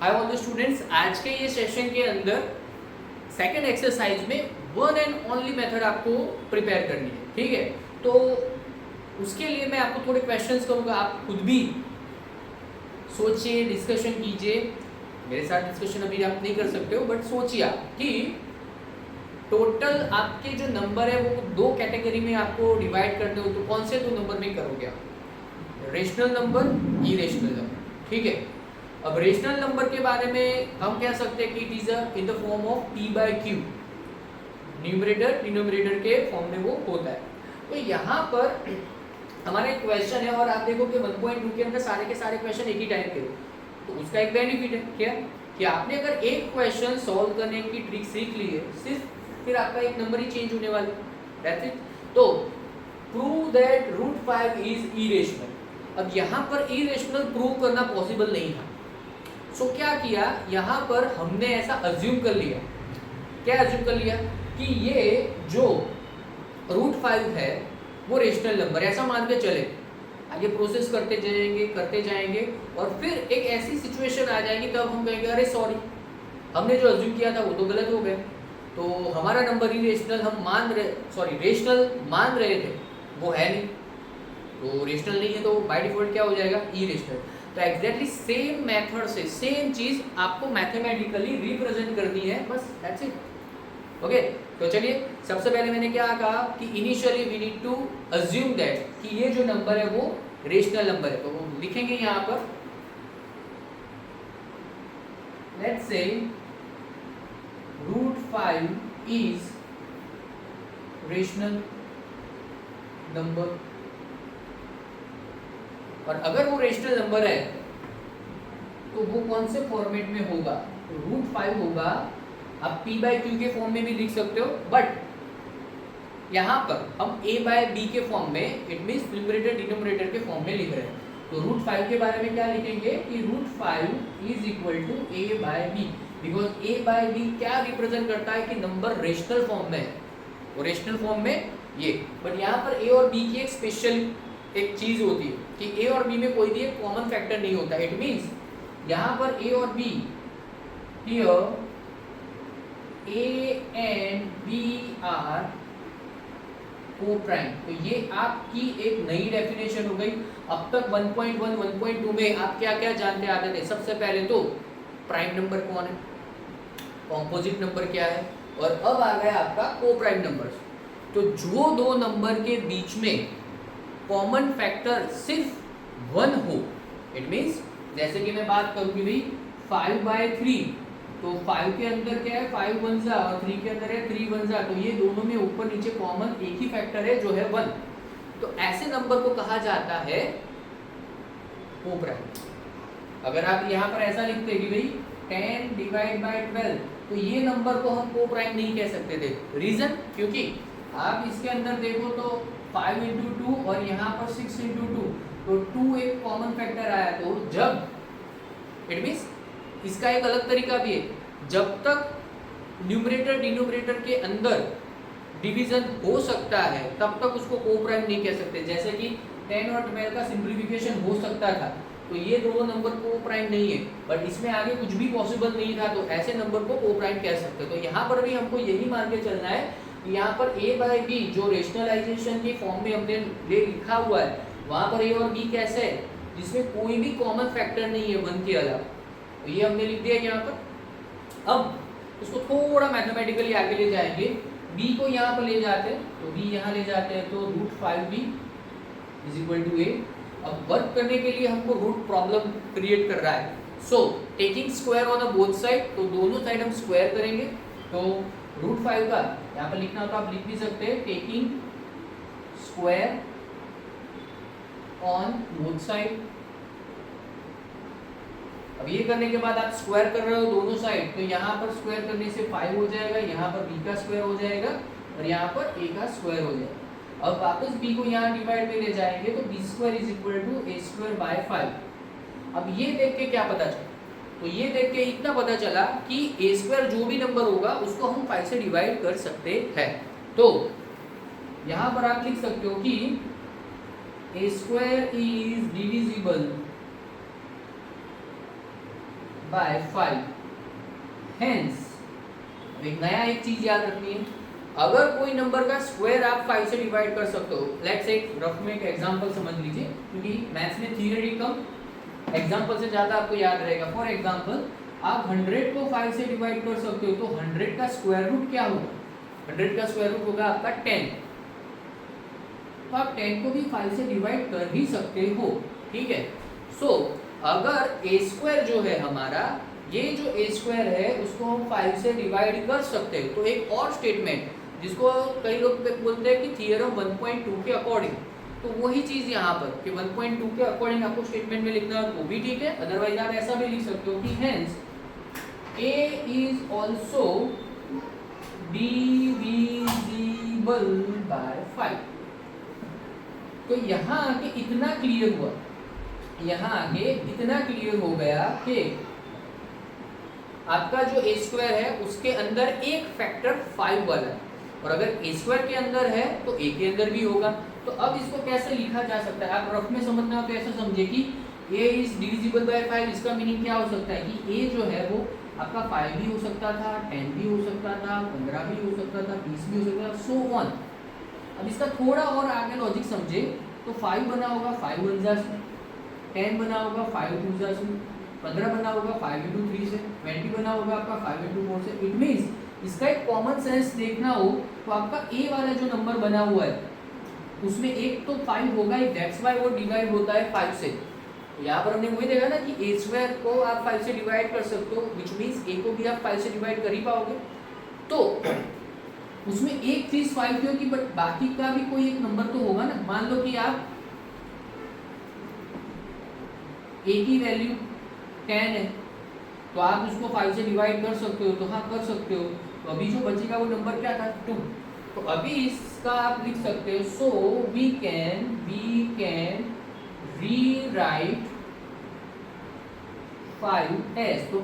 Hi all the students, आज के ये सेशन के अंदर सेकंड एक्सरसाइज में वन एंड ओनली मेथड आपको प्रिपेयर करनी है। ठीक है, तो उसके लिए मैं आपको थोड़े क्वेश्चंस करूंगा, आप खुद भी सोचिए, डिस्कशन कीजिए। मेरे साथ डिस्कशन अभी आप नहीं कर सकते हो, बट सोचिए आप कि टोटल आपके जो नंबर है वो दो कैटेगरी में आपको डिवाइड करते हो, तो कौन से दो नंबर में करोगे आप? Rational number, irrational number. ठीक है, अब रेशनल नंबर के बारे में हम कह सकते हैं कि it is in the form of p by q, numerator denominator के फॉर्म में वो होता है। तो यहाँ पर हमारा एक क्वेश्चन है और आप देखो कि 1.2 के अंदर सारे के सारे क्वेश्चन एक ही टाइप के हो, तो उसका एक बेनिफिट है क्या कि आपने अगर एक क्वेश्चन सॉल्व करने की ट्रिक सीख ली है, सिर्फ फिर आपका एक नंबर ही चेंज होने वाला है। That's it. तो प्रूव दैट √5 इज इरेशनल। अब यहाँ पर इरेशनल प्रूव करना पॉसिबल नहीं था, सो क्या किया, यहाँ पर हमने ऐसा अज्यूम कर लिया। क्या अज्यूम कर लिया कि ये जो √5 है वो रेशनल नंबर, ऐसा मान के चले। आगे प्रोसेस करते जाएंगे और फिर एक ऐसी सिचुएशन आ जाएगी तब हम कहेंगे अरे सॉरी, हमने जो अज्यूम किया था वो तो गलत हो गया, तो हमारा नंबर ही रेशनल रेशनल मान रहे थे, वो है नहीं, तो रेशनल नहीं है, तो बाय डिफॉल्ट क्या हो जाएगा, इरेशनल। तो एग्जैक्टली सेम मेथड से सेम चीज आपको मैथमेटिकली रिप्रेजेंट करनी है, बस दैट्स इट। ओके, तो चलिए सबसे पहले मैंने क्या कहा कि initially we need to assume that कि ये जो नंबर है वो रेशनल नंबर है, तो वो लिखेंगे यहाँ पर, let's say √5 is rational number. और अगर वो रेशनल नंबर है तो वो कौन से फॉर्मेट में होगा, तो √5 होगा। आप p बाय क्यू के फॉर्म में भी लिख सकते हो, बट यहाँ पर हम a बाय b के फॉर्म में, इट मीन्स न्यूमरेटर डिनोमिनेटर के फॉर्म में लिख रहे हैं। तो √5 के बारे में क्या लिखेंगे कि √5 is equal to a by b, because a by b क्या रिप्रेजेंट करता है कि नंबर रेशनल फॉर्म में है, वो रेशनल फॉर्म में ये। बट यहाँ पर a और b की एक स्पेशल एक चीज होती है कि a और b में कोई भी एक कॉमन फैक्टर नहीं होता। इट मीन्स यहाँ पर a और b, here a and b are co-prime. तो ये आपकी एक नई डेफिनेशन हो गई। अब तक 1.1 1.2 में आप क्या क्या जानते आते थे? सबसे पहले तो प्राइम नंबर कौन है, कॉम्पोजिट नंबर क्या है, और अब आ गया आपका को-प्राइम नंबर। तो जो दो नंबर के बीच में कॉमन फैक्टर सिर्फ 1 हो, इट मीन्स जैसे कि मैं बात करूँ कि भाई 5/3, तो 5 के अंदर क्या है 5 1 जा और 3 के अंदर है 3 1 जा, तो ये दोनों में ऊपर नीचे कॉमन एक ही फैक्टर है जो है 1। तो ऐसे नंबर को कहा जाता है को-प्राइम। अगर आप यहाँ पर ऐसा लिखते कि भाई 10 डिवाइड बाय 12, तो ये नंबर को हम को-प्राइम नहीं कह सकते थे। रीजन, क्योंकि आप इसके अंदर देखो तो 5 × 2 और यहाँ पर 6 × 2, तो 2 एक कॉमन फैक्टर आया। तो जब इट मीन्स इसका एक अलग तरीका भी है, जब तक न्यूमरेटर डिनोमिनेटर के अंदर डिवीजन हो सकता है तब तक उसको को-प्राइम नहीं कह सकते। जैसे कि 10 और 12 का सिंप्लीफिकेशन हो सकता था, तो ये दोनों नंबर को-प्राइम नहीं है, बट इसमें आगे कुछ भी पॉसिबल नहीं था, तो ऐसे नंबर को को-प्राइम कह सकते। तो यहाँ पर भी हमको यही मान के चलना है कि यहाँ पर a बाय b जो रेशनलाइजेशन के फॉर्म में हमने लिखा हुआ है, वहाँ पर a और b कैसे है, जिसमें कोई भी कॉमन फैक्टर नहीं है 1 के अलावा, तो ये हमने लिख दिया यहाँ पर। अब इसको थोड़ा मैथमेटिकली आगे ले जाएंगे, b को यहाँ पर ले जाते हैं, तो b यहाँ ले जाते हैं, तो √5b is equal to a। अब वर्क करने के लिए हमको रूट प्रॉब्लम क्रिएट कर रहा है, so taking square on both side, तो दोनों साइड हम स्क्वायर करेंगे। तो √5 का यहाँ पर लिखना हो तो आप लिख भी सकते हैं taking square on both side. अब ये करने के बाद आप स्क्वायर कर रहे हो दोनों साइड, तो यहाँ पर स्क्वायर करने से 5 हो जाएगा, यहाँ पर b का स्क्वायर हो जाएगा और यहाँ पर a का स्क्वायर हो जाएगा। अब वापस b को यहाँ डिवाइड में ले जाएंगे, तो b² is equal to a² bye 5। अब ये देख के क्या पता चला, तो ये देख के इतना पता चला कि a² जो भी नंबर होगा उसको हम 5 से डिवाइड कर सकते हैं। तो यहाँ पर आप लिख सकते हो कि a² is divisible by 5। Hence एक नया एक चीज याद रखनी है, अगर कोई नंबर का स्क्वायर आप 5 से डिवाइड कर सकते हो, लेट्स एक रफ में एक एग्जांपल समझ लीजिए, क्योंकि मैथ्स में थ्योरी कम एग्जांपल से ज़्यादा आपको याद रहेगा। फॉर एग्जांपल आप 100 को 5 से डिवाइड कर सकते हो, तो 100 का स्क्वायर रूट क्या होगा? 100 का स्क्वायर रूट होगा आपका 10। तो आप 10 को भी 5 से डिवाइड कर ही सकते हो, ठीक है। सो अगर ए स्क्वायर जो है हमारा, ये जो ए स्क्वायर है उसको हम 5 से डिवाइड कर सकते हैं। तो एक और स्टेटमेंट जिसको कई लोग बोलते हैं कि थियरम 1.2 के अकॉर्डिंग, तो वही चीज़ यहाँ पर कि 1.2 के अकॉर्डिंग आपको स्टेटमेंट में लिखना है तो भी ठीक है, अदरवाइज आप ऐसा भी लिख सकते हो कि hence A is also divisible by 5। तो यहाँ आके इतना क्लियर हुआ, यहाँ आगे इतना क्लियर हो गया कि आपका जो ए स्क्वायर है उसके अंदर एक फैक्टर 5 वाला है, और अगर ए स्क्वायर के अंदर है तो ए के अंदर भी होगा। तो अब इसको कैसे लिखा जा सकता है, आप रफ में समझना हो तो ऐसा समझे कि ए इज डिविजिबल बाय 5। इसका मीनिंग क्या हो सकता है कि ए जो है वो आपका 5 भी हो सकता था, 10 भी हो सकता था, 15 भी हो सकता था, 20 भी हो सकता था, सो ऑन। अब इसका थोड़ा और आगे लॉजिक समझे तो 5 बना होगा 5 1 जा से, 10 बना होगा 5 2 जा से, 15 बना होगा 5 into 3 से, 20 बना होगा आपका 5 into 4 से। इट मीन्स इसका एक कॉमन सेंस देखना हो तो आपका ए वाला जो नंबर बना हुआ है उसमें एक तो 5 होगा ही, दैट्स व्हाई वो डिवाइड होता है 5 से। तो यहाँ पर हमने वही देखा ना कि ए स्क्वायर को आप 5 से डिवाइड कर सकते हो, विच मीन्स ए को भी आप 5 से डिवाइड कर ही पाओगे। तो उसमें एक चीज 5 की होगी, बट बाकी का भी कोई एक नंबर तो होगा ना। मान लो कि आप ए की वैल्यू 10 है तो आप उसको 5 से डिवाइड कर सकते हो, तो हाँ कर सकते हो। तो अभी जो बचेगा वो नंबर क्या था 2। तो अभी इसका आप लिख सकते हो, so we can rewrite 5 as. तो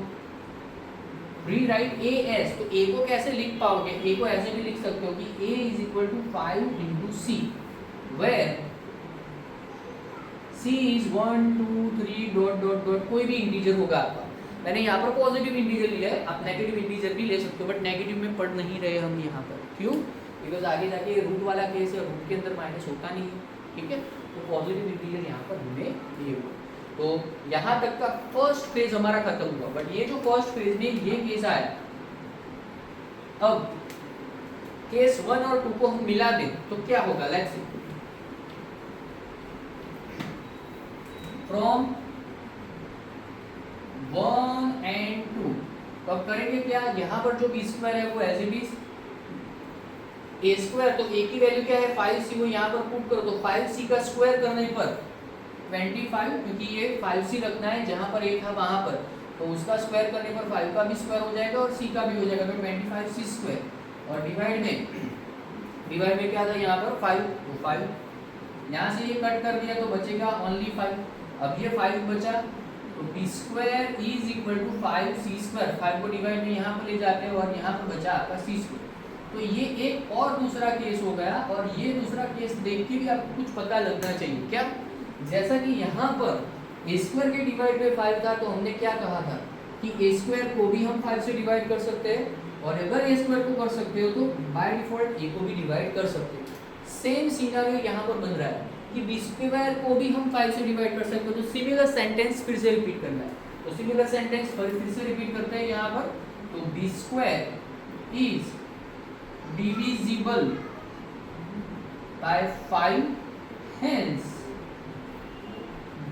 रीराइट ए एस, तो ए को कैसे लिख पाओगे? ए को ऐसे भी लिख सकते हो कि A is equal to 5 into C, where C is 1 2 3 dot dot dot कोई भी इंटीजर होगा आपका। मैंने यहाँ पर पॉजिटिव इंटीजर लिया है, आप नेगेटिव इंटीजर भी ले सकते हो, बट नेगेटिव में पढ़ नहीं रहे हम यहाँ पर। क्यों? बिकॉज आगे जाके रूट वाला केस है, रूट के अंदर माइनस होता नहीं है, ठीक है। तो पॉजिटिव इंटीजर यहाँ पर हमने लिए हुए। तो यहाँ तक का फर्स्ट फेज हमारा खत्म हुआ, बट ये जो फर्स्ट फेज में ये केस आया, अब केस 1 और 2 को हम मिला दें तो क्या होगा? लेट्स सी, फ्रॉम 1 and 2, तो अब करेंगे क्या? यहाँ पर जो बी स्क्वायर है वो as it is A square, तो ए की वैल्यू क्या है 5c, वो यहाँ पर पुट करो। तो 5c का स्क्वायर करने पर 25, क्योंकि ये 5c रखना है जहाँ पर ए था वहाँ पर, तो उसका स्क्वायर करने पर 5 का भी स्क्वायर हो जाएगा और c का भी हो जाएगा, तो 25c स्क्वायर। और डिवाइड में क्या था यहाँ पर 5, तो 5 यहाँ से ये कट कर दिया तो बचेगा ओनली 5। अब ये 5 बचा, तो B square is equal to 5c square. 5 को डिवाइड में यहाँ पर ले जाते हैं और यहाँ पर बचा आपका c स्क्वायर। तो ये एक और दूसरा केस हो गया, और ये दूसरा केस देख के भी आपको कुछ पता लगना चाहिए। क्या? जैसा कि यहाँ पर ए स्क्वायर के डिवाइड में 5 था, तो हमने क्या कहा था कि ए स्क्वायर को भी हम 5 से डिवाइड कर सकते हैं, और अगर ए स्क्वायर को कर सकते हो तो बाय डिफॉल्ट ए को भी डिवाइड कर सकते हो। सेम सिनेरियो यहाँ पर बन रहा है कि बी स्क्वायर को भी हम 5 से डिवाइड कर सकते हो। तो सिमिलर सेंटेंस फिर से रिपीट करना है, तो सिमिलर सेंटेंस फिर से रिपीट करते हैं यहाँ पर। तो B square is divisible by 5, hence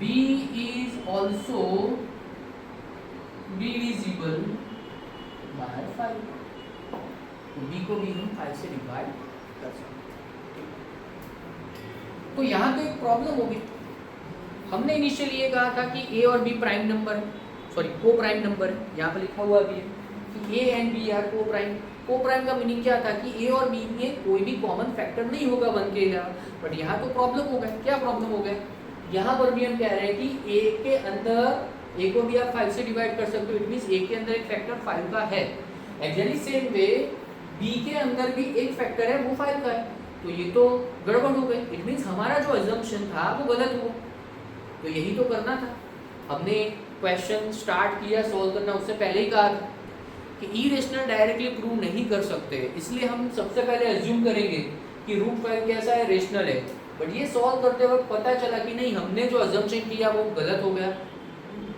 b is also divisible by 5। तो b को भी हम 5 से डिवाइड कर सकते हैं। तो यहाँ तो एक प्रॉब्लम होगी, हमने इनिशियली ये कहा था कि a और b प्राइम नंबर, सॉरी को प्राइम नंबर है, यहाँ पर लिखा हुआ भी है कि a एंड b आर को प्राइम। को प्राइम का मीनिंग क्या था कि a और b में कोई भी कॉमन फैक्टर नहीं होगा 1 के अलावा। बट यहाँ तो प्रॉब्लम हो गया। क्या प्रॉब्लम हो गया? यहाँ पर भी हम कह रहे हैं कि a के अंदर a को भी आप 5 से डिवाइड कर सकते हो, इट मीन्स a के अंदर एक फैक्टर 5 का है। एक्चुअली सेम वे b के अंदर भी एक फैक्टर है वो 5 का है, तो ये तो गड़बड़ हो गई। इट मीन्स हमारा जो अजम्पशन था वो गलत हुआ, तो यही तो करना था। हमने क्वेश्चन स्टार्ट किया सॉल्व करना उससे पहले ही कहा था कि इरेशनल डायरेक्टली प्रूव नहीं कर सकते, इसलिए हम सबसे पहले अज्यूम करेंगे कि रूट 5 कैसा है, रेशनल है। बट ये सॉल्व करते वक्त पता चला कि नहीं, हमने जो अजम्पशन किया वो गलत हो गया,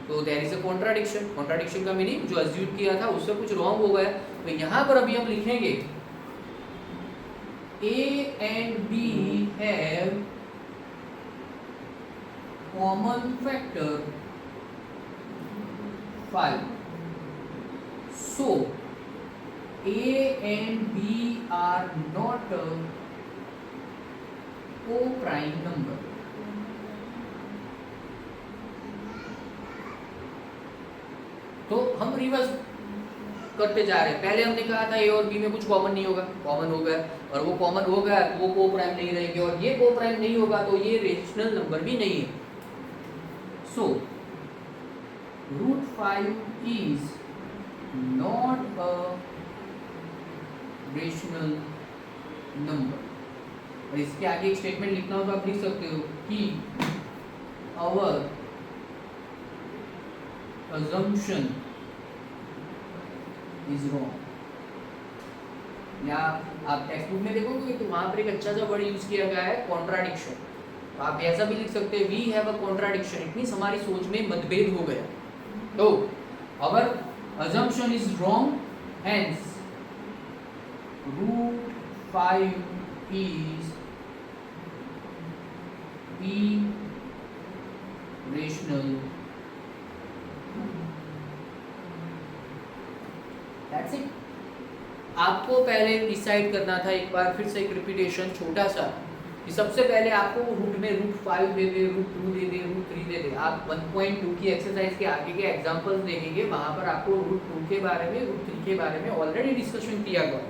तो there is a contradiction. Contradiction का मीनिंग जो अज्यूम किया था उससे कुछ रॉन्ग हो गया। तो यहाँ पर अभी हम लिखेंगे A and B have common factor 5. So A and B are not a co-prime number. तो हम रिवर्स करते जा रहे हैं। पहले हमने कहा था ए और बी में कुछ कॉमन नहीं होगा, कॉमन हो गया, और वो कॉमन हो गया तो वो को प्राइम नहीं रहेंगे, और ये को प्राइम नहीं होगा तो ये रेशनल नंबर भी नहीं है। So root 5 is not a rational number. और इसके आगे एक स्टेटमेंट लिखना हो तो आप लिख सकते हो कि आवर assumption is wrong। या आप टेक्स्ट बुक में देखोगे तो वहां पर एक अच्छा सा वर्ड यूज किया गया है कॉन्ट्राडिक्शन। तो आप ऐसा भी लिख सकते हैं we have a contradiction, it means हमारी सोच में मतभेद हो गया। तो our assumption is wrong, hence root 5 is irrational। That's it। आपको पहले डिसाइड करना था, एक बार फिर से एक रिपीटेशन छोटा सा, कि सबसे पहले आपको रूट में रूट 5 दे दे, रूट 2 दे दे, रूट 3 दे दे। आप 1.2 की एक्सरसाइज के आगे के एग्जांपल्स देखेंगे, वहां पर आपको रूट 2 के बारे में, रूट 3 के बारे में ऑलरेडी डिस्कशन किया गया।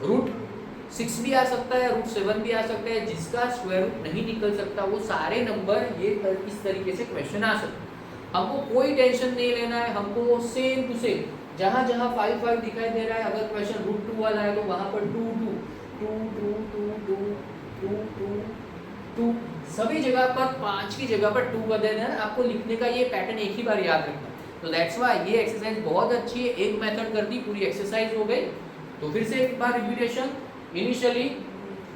रूट 6 भी आ सकता है, रूट 7 भी आ सकता है, जिसका स्क्वायर रूट नहीं निकल सकता वो सारे नंबर ये इस तरीके से क्वेश्चन आ सकते हैं। हमको कोई टेंशन नहीं लेना है, हमको सेम टू सेम जहाँ जहाँ 5 5 दिखाई दे रहा है, अगर क्वेश्चन रूट 2 वाला है तो वहाँ पर 2 2 2 2 2 2 2 2 2 सभी जगह पर 5 की जगह पर 2 कर देना है। आपको लिखने का ये पैटर्न एक ही बार याद रखना है। तो दैट्स व्हाई ये एक्सरसाइज बहुत अच्छी है, एक मेथड कर दी, पूरी एक्सरसाइज हो गई। तो फिर से एक बार रिपीटेशन, इनिशियली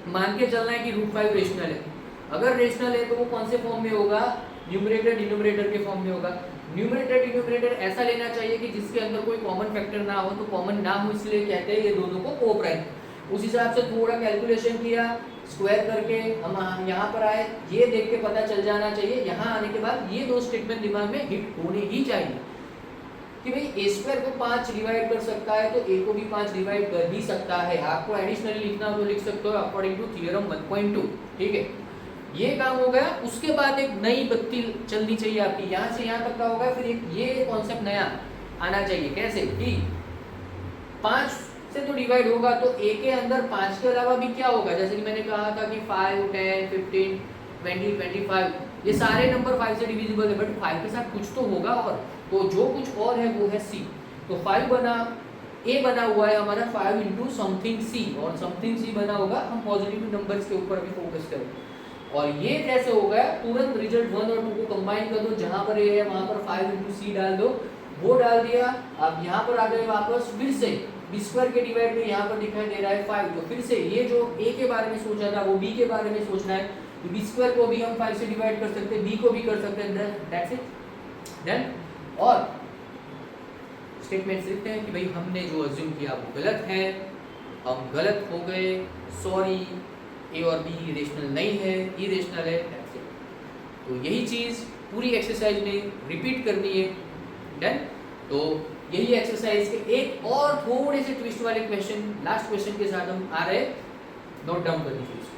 मान के चलना है कि रूट 5 रेशनल है। अगर रेशनल है तो वो कौन से फॉर्म में होगा, न्यूमरेटर डिनोमिनेटर के फॉर्म में होगा। न्यूमरेटर डिनोमिनेटर ऐसा लेना चाहिए कि जिसके अंदर कोई कॉमन फैक्टर ना हो, तो कॉमन ना हो इसलिए कहते हैं ये दोनों को को प्राइम। उस हिसाब से थोड़ा कैलकुलेशन किया, स्क्वायर करके हम यहाँ पर आए, ये देख के पता चल जाना चाहिए। यहाँ आने के बाद ये दो स्टेटमेंट दिमाग में हिट होने ही चाहिए कि भाई ए स्क्वायर को 5 डिवाइड कर सकता है तो ए को भी 5 डिवाइड कर ही सकता है। आपको एडिशनली लिखना तो लिख सकते हो अकॉर्डिंग टू थ्योरम 1.2। ठीक है, ये काम हो गया। उसके बाद एक नई बत्ती चलनी चाहिए आपकी, यहाँ से यहाँ तक का होगा। फिर एक ये कॉन्सेप्ट नया आना चाहिए, कैसे कि 5 से तो डिवाइड होगा तो ए के अंदर 5 के अलावा भी क्या होगा। जैसे कि मैंने कहा था कि 5 10 15 20 25 ये सारे नंबर 5 से डिविजिबल है, बट 5 के साथ कुछ तो होगा, और तो जो कुछ और है वो है सी। तो 5 बना, ए बना हुआ है हमारा 5 इंटू समथिंग सी, और समथिंग सी बना होगा। हम पॉजिटिव नंबर्स के ऊपर भी फोकस करें। और ये कैसे हो गया, तुरंत रिजल्ट 1 और 2 को कंबाइन कर दो, जहां पर ए है वहां पर 5 इंटू सी डाल दो, वो डाल दिया। अब यहाँ पर आ गए वापस, फिर से बी स्क्वायर के डिवाइड में यहाँ पर दिखाई दे रहा है 5, तो फिर से ये जो ए के बारे में सोचा था वो बी के बारे में सोचना है। तो बी स्क्वायर को भी हम 5 से डिवाइड कर सकते हैं, बी को भी कर सकते हैं, दैट्स इट डन। और स्टेटमेंट्स लिखते हैं कि भाई हमने जो अज्यूम किया वो गलत है, हम गलत हो गए, सॉरी, ए और बी रेशनल नहीं है, इरेशनल है, दैट्स इट। तो यही चीज़ पूरी एक्सरसाइज में रिपीट करनी है, डन। तो यही एक्सरसाइज के एक और थोड़े से ट्विस्ट वाले क्वेश्चन लास्ट क्वेश्चन के साथ हम आ रहे, नोट डाउन कर लीजिए।